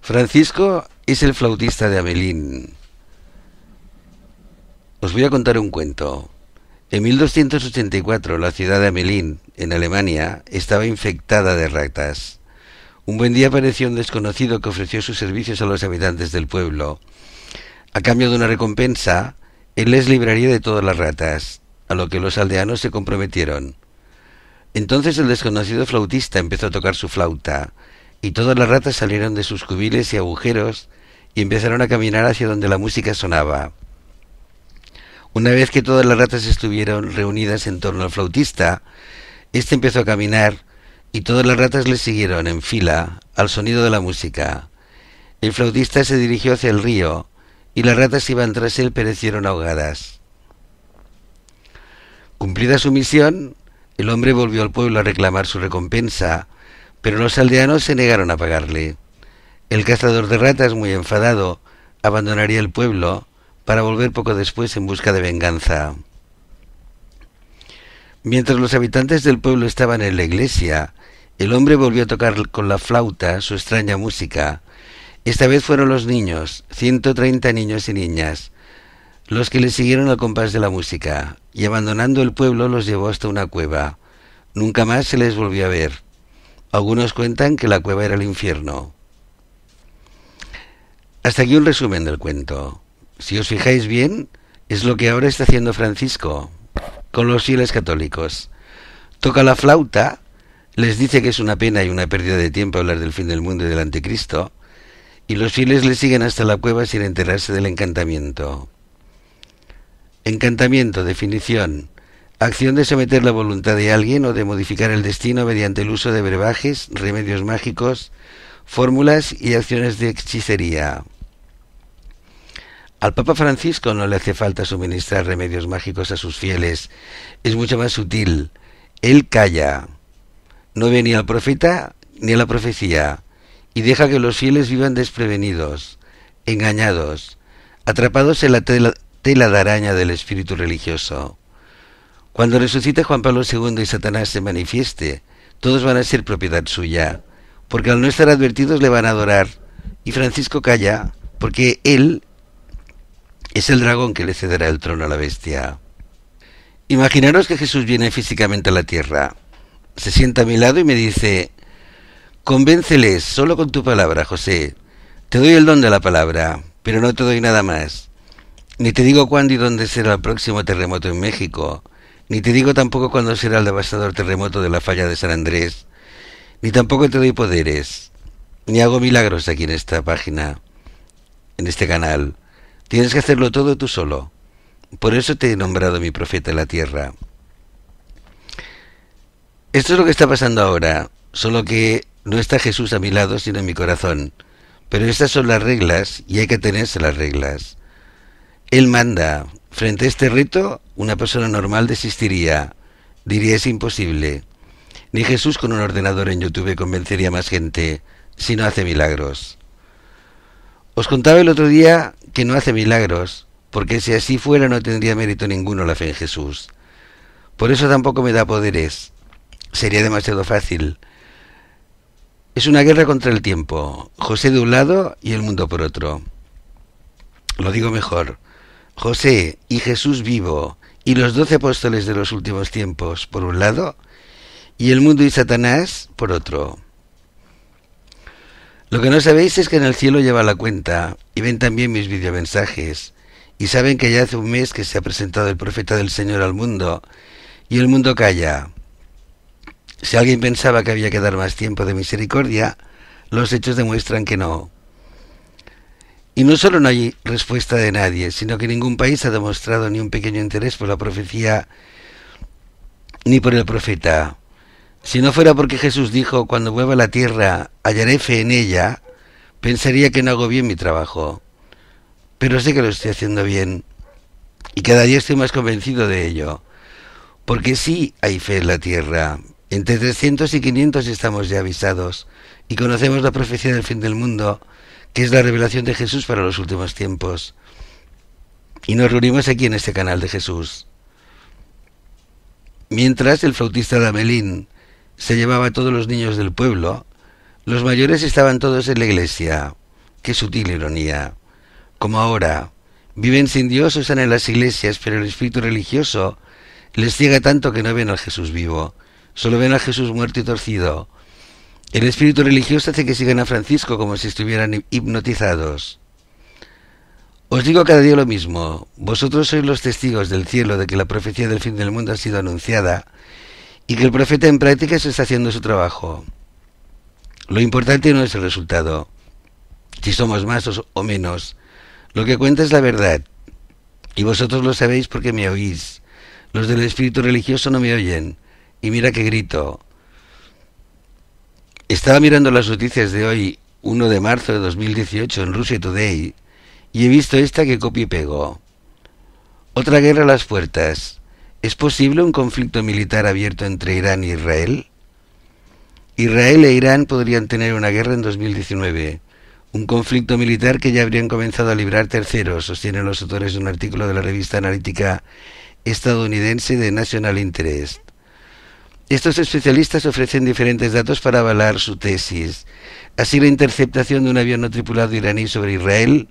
Francisco es el flautista de Hamelín. Os voy a contar un cuento. En 1284 la ciudad de Hamelín, en Alemania, estaba infectada de ratas. Un buen día apareció un desconocido que ofreció sus servicios a los habitantes del pueblo. A cambio de una recompensa, él les libraría de todas las ratas, a lo que los aldeanos se comprometieron. Entonces el desconocido flautista empezó a tocar su flauta, y todas las ratas salieron de sus cubiles y agujeros y empezaron a caminar hacia donde la música sonaba. Una vez que todas las ratas estuvieron reunidas en torno al flautista, éste empezó a caminar y todas las ratas le siguieron en fila al sonido de la música. El flautista se dirigió hacia el río y las ratas que iban tras él perecieron ahogadas. Cumplida su misión, el hombre volvió al pueblo a reclamar su recompensa, pero los aldeanos se negaron a pagarle. El cazador de ratas, muy enfadado, abandonaría el pueblo para volver poco después en busca de venganza. Mientras los habitantes del pueblo estaban en la iglesia, el hombre volvió a tocar con la flauta su extraña música. Esta vez fueron los niños, 130 niños y niñas, los que le siguieron al compás de la música, y abandonando el pueblo los llevó hasta una cueva. Nunca más se les volvió a ver. Algunos cuentan que la cueva era el infierno. Hasta aquí un resumen del cuento. Si os fijáis bien, es lo que ahora está haciendo Francisco con los fieles católicos. Toca la flauta, les dice que es una pena y una pérdida de tiempo hablar del fin del mundo y del anticristo, y los fieles le siguen hasta la cueva sin enterarse del encantamiento. Encantamiento, definición: acción de someter la voluntad de alguien o de modificar el destino mediante el uso de brebajes, remedios mágicos, fórmulas y acciones de hechicería. Al Papa Francisco no le hace falta suministrar remedios mágicos a sus fieles, es mucho más sutil. Él calla, no ve ni al profeta ni a la profecía, y deja que los fieles vivan desprevenidos, engañados, atrapados en la tela de araña del espíritu religioso. Cuando resucite Juan Pablo II y Satanás se manifieste, todos van a ser propiedad suya, porque al no estar advertidos le van a adorar, y Francisco calla, porque él es el dragón que le cederá el trono a la bestia. Imaginaros que Jesús viene físicamente a la tierra, se sienta a mi lado y me dice: convénceles solo con tu palabra, José. Te doy el don de la palabra, pero no te doy nada más. Ni te digo cuándo y dónde será el próximo terremoto en México, ni te digo tampoco cuándo será el devastador terremoto de la falla de San Andrés, ni tampoco te doy poderes, ni hago milagros aquí en esta página, en este canal. Tienes que hacerlo todo tú solo. Por eso te he nombrado mi profeta en la tierra. Esto es lo que está pasando ahora, solo que no está Jesús a mi lado, sino en mi corazón. Pero estas son las reglas y hay que atenerse a las reglas. Él manda. Frente a este reto, una persona normal desistiría. Diría: es imposible. Ni Jesús con un ordenador en YouTube convencería a más gente, si no hace milagros. Os contaba el otro día que no hace milagros, porque si así fuera no tendría mérito ninguno la fe en Jesús. Por eso tampoco me da poderes. Sería demasiado fácil. Es una guerra contra el tiempo. José de un lado y el mundo por otro. Lo digo mejor: José y Jesús vivo y los 12 apóstoles de los últimos tiempos por un lado, y el mundo y Satanás por otro. Lo que no sabéis es que en el cielo lleva la cuenta y ven también mis videomensajes, y saben que ya hace un mes que se ha presentado el profeta del Señor al mundo, y el mundo calla. Si alguien pensaba que había que dar más tiempo de misericordia, los hechos demuestran que no. Y no solo no hay respuesta de nadie, sino que ningún país ha demostrado ni un pequeño interés por la profecía ni por el profeta. Si no fuera porque Jesús dijo: cuando vuelva a la tierra hallaré fe en ella, pensaría que no hago bien mi trabajo. Pero sé que lo estoy haciendo bien, y cada día estoy más convencido de ello, porque sí hay fe en la tierra. Entre 300 y 500 estamos ya avisados, y conocemos la profecía del fin del mundo, que es la revelación de Jesús para los últimos tiempos. Y nos reunimos aquí en este canal de Jesús. Mientras el flautista de Hamelín se llevaba a todos los niños del pueblo, los mayores estaban todos en la iglesia. Qué sutil ironía. Como ahora, viven sin Dios o están en las iglesias, pero el espíritu religioso les ciega tanto que no ven al Jesús vivo, solo ven al Jesús muerto y torcido. El espíritu religioso hace que sigan a Francisco como si estuvieran hipnotizados. Os digo cada día lo mismo, vosotros sois los testigos del cielo de que la profecía del fin del mundo ha sido anunciada y que el profeta en práctica se está haciendo su trabajo. Lo importante no es el resultado, si somos más o menos. Lo que cuenta es la verdad, y vosotros lo sabéis porque me oís. Los del espíritu religioso no me oyen, y mira que grito. Estaba mirando las noticias de hoy, 1 de marzo de 2018, en Russia Today, y he visto esta que copio y pego. Otra guerra a las puertas. ¿Es posible un conflicto militar abierto entre Irán y Israel? Israel e Irán podrían tener una guerra en 2019. Un conflicto militar que ya habrían comenzado a librar terceros, sostienen los autores de un artículo de la revista analítica estadounidense de National Interest. Estos especialistas ofrecen diferentes datos para avalar su tesis. Así, la interceptación de un avión no tripulado iraní sobre Israel,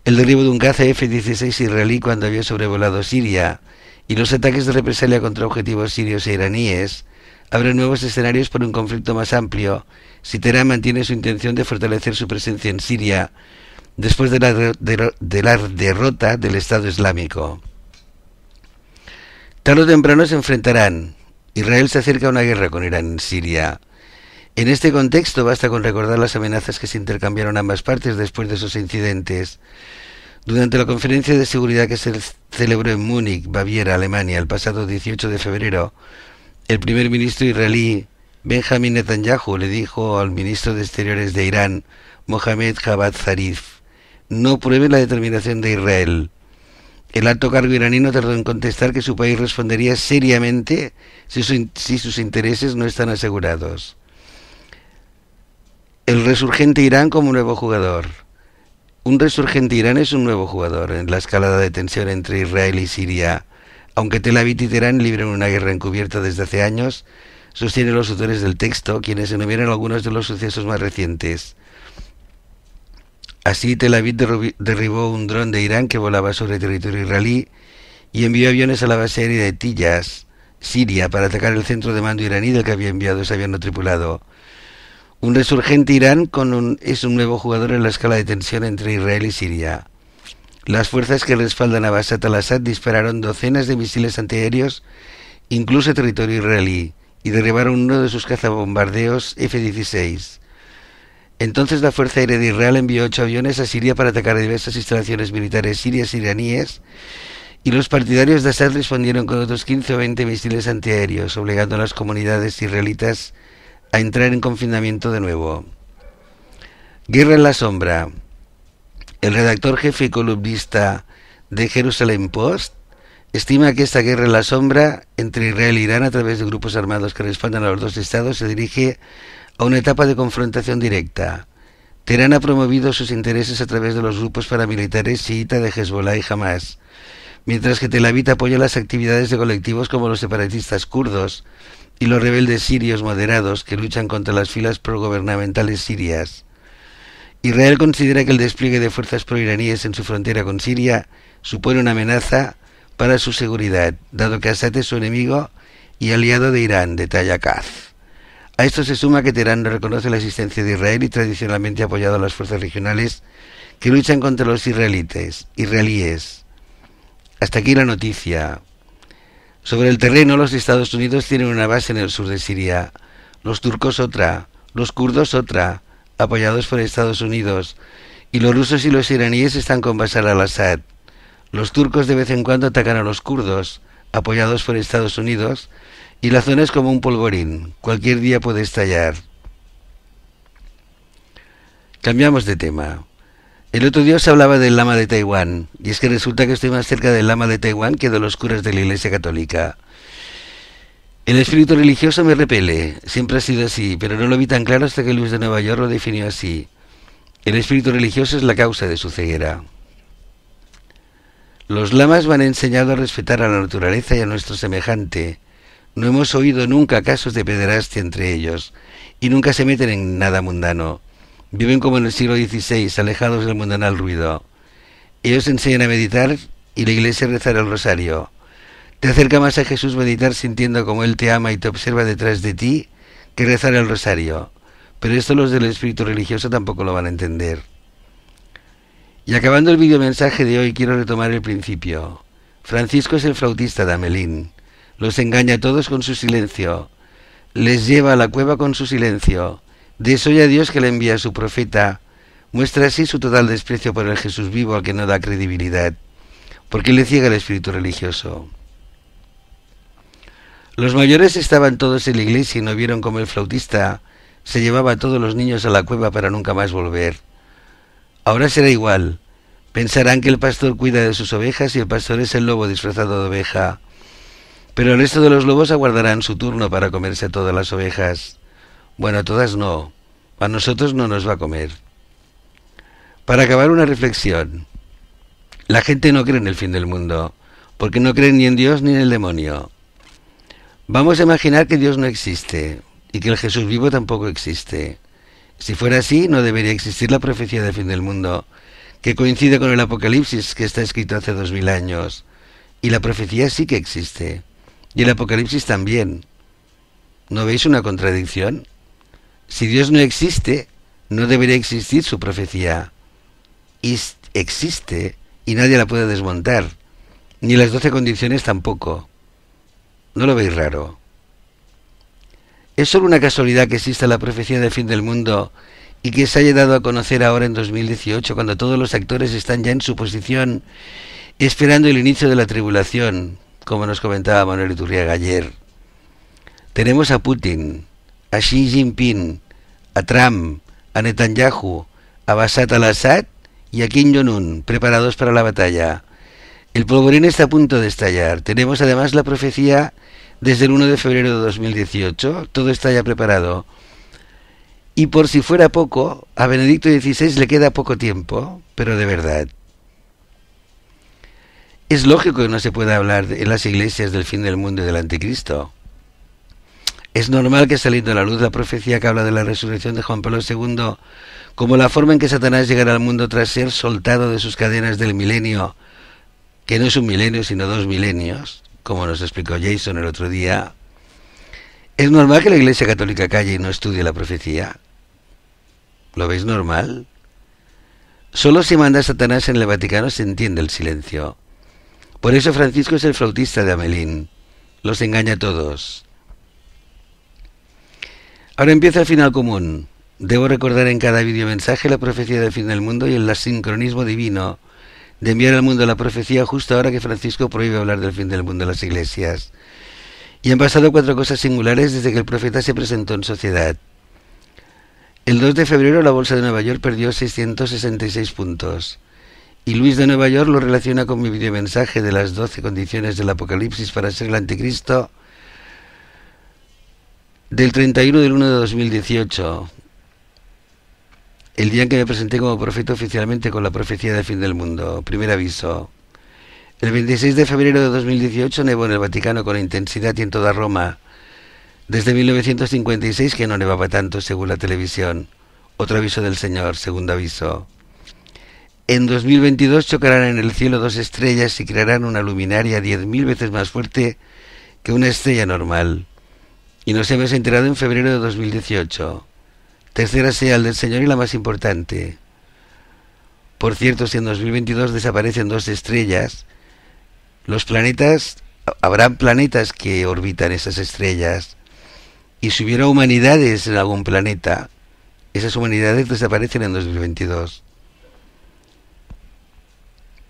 el derribo de un caza F-16 israelí cuando había sobrevolado Siria y los ataques de represalia contra objetivos sirios e iraníes abren nuevos escenarios para un conflicto más amplio si Teherán mantiene su intención de fortalecer su presencia en Siria después de la derrota del Estado Islámico. Tarde o temprano se enfrentarán. Israel se acerca a una guerra con Irán en Siria. En este contexto basta con recordar las amenazas que se intercambiaron ambas partes después de esos incidentes. Durante la conferencia de seguridad que se celebró en Múnich, Baviera, Alemania, el pasado 18 de febrero, el primer ministro israelí Benjamin Netanyahu le dijo al ministro de Exteriores de Irán, Mohammad Javad Zarif, no pruebe la determinación de Israel. El alto cargo iraní no tardó en contestar que su país respondería seriamente si sus intereses no están asegurados. El resurgente Irán como nuevo jugador. Un resurgente Irán es un nuevo jugador en la escalada de tensión entre Israel y Siria. Aunque Tel Aviv y Teherán libran una guerra encubierta desde hace años, sostienen los autores del texto, quienes enumeran algunos de los sucesos más recientes. Así, Tel Aviv derribó un dron de Irán que volaba sobre territorio israelí y envió aviones a la base aérea de Tiyas, Siria, para atacar el centro de mando iraní del que había enviado ese avión no tripulado. Un resurgente Irán es un nuevo jugador en la escala de tensión entre Israel y Siria. Las fuerzas que respaldan a Bashar al-Assad dispararon docenas de misiles antiaéreos, incluso a territorio israelí, y derribaron uno de sus cazabombardeos F-16. Entonces la Fuerza Aérea de Israel envió 8 aviones a Siria para atacar diversas instalaciones militares sirias e iraníes, y los partidarios de Assad respondieron con otros 15 o 20 misiles antiaéreos, obligando a las comunidades israelitas a entrar en confinamiento de nuevo. Guerra en la sombra. El redactor jefe y columnista de Jerusalem Post estima que esta guerra en la sombra entre Israel e Irán a través de grupos armados que respondan a los dos estados se dirige a una etapa de confrontación directa. Teherán ha promovido sus intereses a través de los grupos paramilitares chiita de Hezbollah y Hamas, mientras que Tel Aviv apoya las actividades de colectivos como los separatistas kurdos y los rebeldes sirios moderados que luchan contra las filas progubernamentales sirias. Israel considera que el despliegue de fuerzas proiraníes en su frontera con Siria supone una amenaza para su seguridad, dado que Assad es su enemigo y aliado de Irán, detalla Kaz. A esto se suma que Teherán no reconoce la existencia de Israel y tradicionalmente ha apoyado a las fuerzas regionales que luchan contra los israelíes. Hasta aquí la noticia. Sobre el terreno, los Estados Unidos tienen una base en el sur de Siria, los turcos otra, los kurdos otra, apoyados por Estados Unidos, y los rusos y los iraníes están con Bashar al-Assad. Los turcos de vez en cuando atacan a los kurdos, apoyados por Estados Unidos, y la zona es como un polvorín, cualquier día puede estallar. Cambiamos de tema. El otro día os hablaba del Lama de Taiwán, y es que resulta que estoy más cerca del Lama de Taiwán que de los curas de la Iglesia Católica. El espíritu religioso me repele, siempre ha sido así, pero no lo vi tan claro hasta que Luis de Nueva York lo definió así. El espíritu religioso es la causa de su ceguera. Los lamas me han enseñado a respetar a la naturaleza y a nuestro semejante. No hemos oído nunca casos de pederastia entre ellos, y nunca se meten en nada mundano. Viven como en el siglo XVI, alejados del mundanal ruido. Ellos enseñan a meditar y la iglesia a rezar el rosario. Te acerca más a Jesús meditar sintiendo como Él te ama y te observa detrás de ti que rezar el rosario. Pero esto los del espíritu religioso tampoco lo van a entender. Y acabando el videomensaje de hoy quiero retomar el principio. Francisco es el flautista de Hamelín. Los engaña a todos con su silencio. Les lleva a la cueva con su silencio. Desoye a Dios que le envía a su profeta. Muestra así su total desprecio por el Jesús vivo al que no da credibilidad. Porque le ciega el espíritu religioso. Los mayores estaban todos en la iglesia y no vieron cómo el flautista se llevaba a todos los niños a la cueva para nunca más volver. Ahora será igual. Pensarán que el pastor cuida de sus ovejas y el pastor es el lobo disfrazado de oveja. Pero el resto de los lobos aguardarán su turno para comerse a todas las ovejas. Bueno, a todas no. A nosotros no nos va a comer. Para acabar, una reflexión. La gente no cree en el fin del mundo, porque no creen ni en Dios ni en el demonio. Vamos a imaginar que Dios no existe y que el Jesús vivo tampoco existe. Si fuera así, no debería existir la profecía del fin del mundo, que coincide con el Apocalipsis que está escrito hace 2000 años. Y la profecía sí que existe. Y el Apocalipsis también. ¿No veis una contradicción? Si Dios no existe, no debería existir su profecía. Y existe y nadie la puede desmontar. Ni las 12 condiciones tampoco. ¿No lo veis raro? ¿Es solo una casualidad que exista la profecía del fin del mundo y que se haya dado a conocer ahora en 2018, cuando todos los actores están ya en su posición, esperando el inicio de la tribulación, como nos comentaba Manuel Iturriaga ayer? Tenemos a Putin, a Xi Jinping, a Trump, a Netanyahu, a Bashar al-Assad y a Kim Jong-un preparados para la batalla. El polvorín está a punto de estallar. Tenemos además la profecía desde el 1 de febrero de 2018. Todo está ya preparado. Y por si fuera poco, a Benedicto XVI le queda poco tiempo, pero de verdad. Es lógico que no se pueda hablar en las iglesias del fin del mundo y del anticristo. Es normal que saliendo a la luz la profecía que habla de la resurrección de Juan Pablo II como la forma en que Satanás llegará al mundo tras ser soltado de sus cadenas del milenio, que no es un milenio sino 2 milenios, como nos explicó Jason el otro día. ¿Es normal que la Iglesia Católica calle y no estudie la profecía? ¿Lo veis normal? Solo si manda a Satanás en el Vaticano se entiende el silencio. Por eso Francisco es el flautista de Hamelín. Los engaña a todos. Ahora empieza el final común. Debo recordar en cada videomensaje la profecía del fin del mundo y el sincronismo divino de enviar al mundo la profecía justo ahora que Francisco prohíbe hablar del fin del mundo en las iglesias. Y han pasado 4 cosas singulares desde que el profeta se presentó en sociedad. El 2 de febrero la bolsa de Nueva York perdió 666 puntos. Y Luis de Nueva York lo relaciona con mi videomensaje de las 12 condiciones del Apocalipsis para ser el anticristo del 31 del 1 de 2018. El día en que me presenté como profeta oficialmente con la profecía del fin del mundo. Primer aviso. El 26 de febrero de 2018 nevó en el Vaticano con intensidad y en toda Roma. Desde 1956 que no nevaba tanto, según la televisión. Otro aviso del Señor, segundo aviso. En 2022 chocarán en el cielo 2 estrellas y crearán una luminaria 10.000 veces más fuerte que una estrella normal. Y nos hemos enterado en febrero de 2018. Tercera señal del Señor y la más importante. Por cierto, si en 2022 desaparecen 2 estrellas, los planetas, habrán planetas que orbitan esas estrellas. Y si hubiera humanidades en algún planeta, esas humanidades desaparecen en 2022.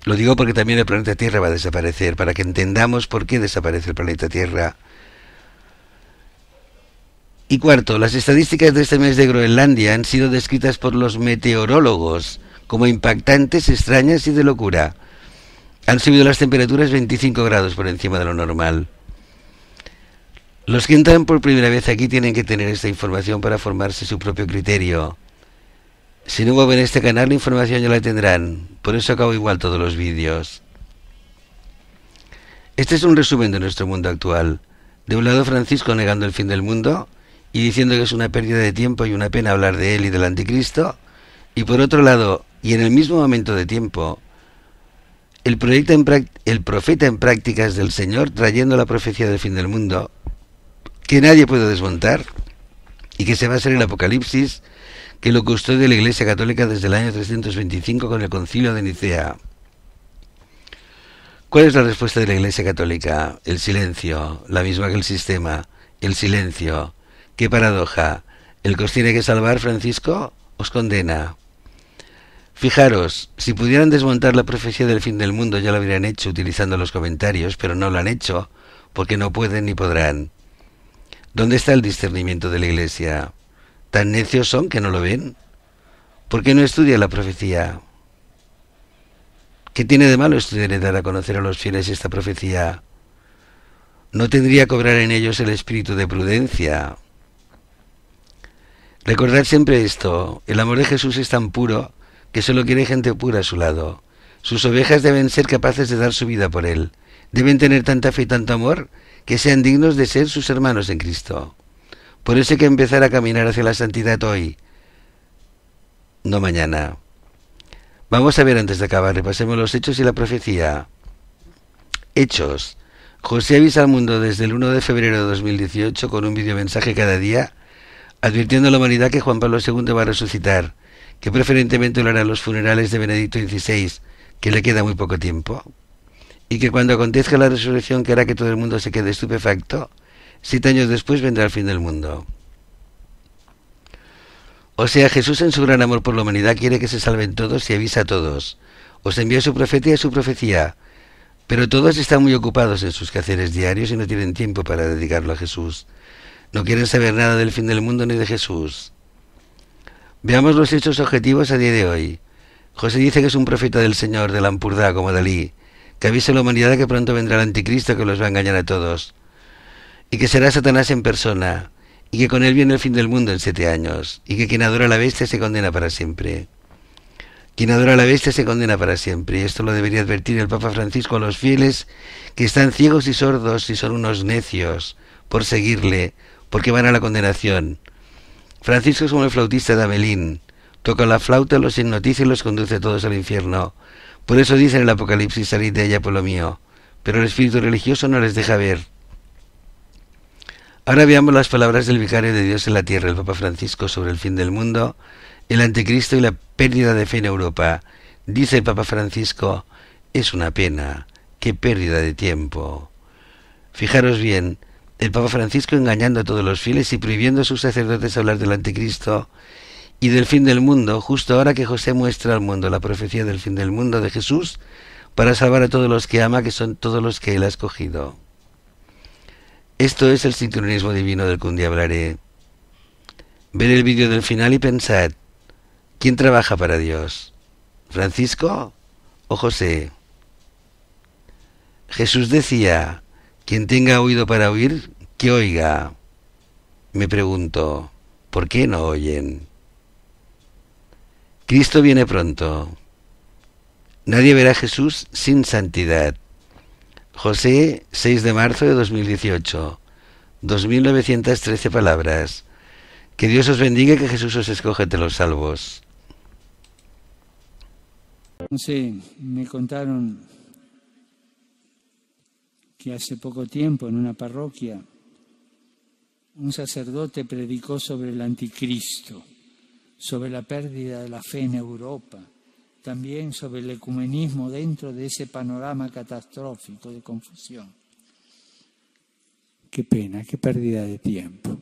Lo digo porque también el planeta Tierra va a desaparecer, para que entendamos por qué desaparece el planeta Tierra. Y cuarto, las estadísticas de este mes de Groenlandia han sido descritas por los meteorólogos como impactantes, extrañas y de locura. Han subido las temperaturas 25 grados por encima de lo normal. Los que entran por primera vez aquí tienen que tener esta información para formarse su propio criterio. Si no ven este canal, la información ya la tendrán. Por eso acabo igual todos los vídeos. Este es un resumen de nuestro mundo actual. De un lado, Francisco negando el fin del mundo y diciendo que es una pérdida de tiempo y una pena hablar de él y del anticristo, Y por otro lado, y en el mismo momento de tiempo, el profeta en prácticas del Señor trayendo la profecía del fin del mundo, que nadie puede desmontar, y que se basa en el Apocalipsis, que lo custodia la Iglesia Católica desde el año 325 con el Concilio de Nicea. ¿Cuál es la respuesta de la Iglesia Católica? El silencio, la misma que el sistema, el silencio. ¡Qué paradoja! El que os tiene que salvar, Francisco, os condena. Fijaros, si pudieran desmontar la profecía del fin del mundo ya lo habrían hecho utilizando los comentarios, pero no lo han hecho, porque no pueden ni podrán. ¿Dónde está el discernimiento de la Iglesia? ¿Tan necios son que no lo ven? ¿Por qué no estudian la profecía? ¿Qué tiene de malo estudiar y dar a conocer a los fieles esta profecía? ¿No tendría que obrar en ellos el espíritu de prudencia? Recordad siempre esto, el amor de Jesús es tan puro que solo quiere gente pura a su lado. Sus ovejas deben ser capaces de dar su vida por él. Deben tener tanta fe y tanto amor que sean dignos de ser sus hermanos en Cristo. Por eso hay que empezar a caminar hacia la santidad hoy, no mañana. Vamos a ver antes de acabar, repasemos los hechos y la profecía. Hechos. José avisa al mundo desde el 1 de febrero de 2018 con un videomensaje cada día, advirtiendo a la humanidad que Juan Pablo II va a resucitar, que preferentemente lo hará en los funerales de Benedicto XVI, que le queda muy poco tiempo, y que cuando acontezca la resurrección que hará que todo el mundo se quede estupefacto, 7 años después vendrá el fin del mundo. O sea, Jesús en su gran amor por la humanidad quiere que se salven todos y avisa a todos. Os envía su profeta y su profecía, pero todos están muy ocupados en sus quehaceres diarios y no tienen tiempo para dedicarlo a Jesús. No quieren saber nada del fin del mundo ni de Jesús. Veamos los hechos objetivos a día de hoy. José dice que es un profeta del Señor, de la Ampurdá, como Dalí, que avisa a la humanidad de que pronto vendrá el anticristo que los va a engañar a todos, y que será Satanás en persona, y que con él viene el fin del mundo en 7 años, y que quien adora a la bestia se condena para siempre. Quien adora a la bestia se condena para siempre, y esto lo debería advertir el Papa Francisco a los fieles que están ciegos y sordos y son unos necios por seguirle, porque van a la condenación. Francisco es como el flautista de Amelín, toca la flauta, los hipnotiza y los conduce todos al infierno. Por eso dice en el Apocalipsis, salid de ella, pueblo mío, pero el espíritu religioso no les deja ver. Ahora veamos las palabras del vicario de Dios en la tierra, el Papa Francisco, sobre el fin del mundo, el anticristo y la pérdida de fe en Europa. Dice el Papa Francisco, es una pena, qué pérdida de tiempo. Fijaros bien, el Papa Francisco engañando a todos los fieles y prohibiendo a sus sacerdotes hablar del anticristo y del fin del mundo, justo ahora que José muestra al mundo la profecía del fin del mundo de Jesús para salvar a todos los que ama, que son todos los que él ha escogido. Esto es el sincronismo divino del que un día hablaré. Ver el vídeo del final y pensad, ¿quién trabaja para Dios? ¿Francisco o José? Jesús decía, quien tenga oído para oír, que oiga. Me pregunto, ¿por qué no oyen? Cristo viene pronto. Nadie verá a Jesús sin santidad. José, 6 de marzo de 2018. 2913 palabras. Que Dios os bendiga y que Jesús os escoja entre los salvos. No sé, me contaron que hace poco tiempo en una parroquia un sacerdote predicó sobre el anticristo, sobre la pérdida de la fe en Europa, también sobre el ecumenismo dentro de ese panorama catastrófico de confusión. Qué pena, qué pérdida de tiempo.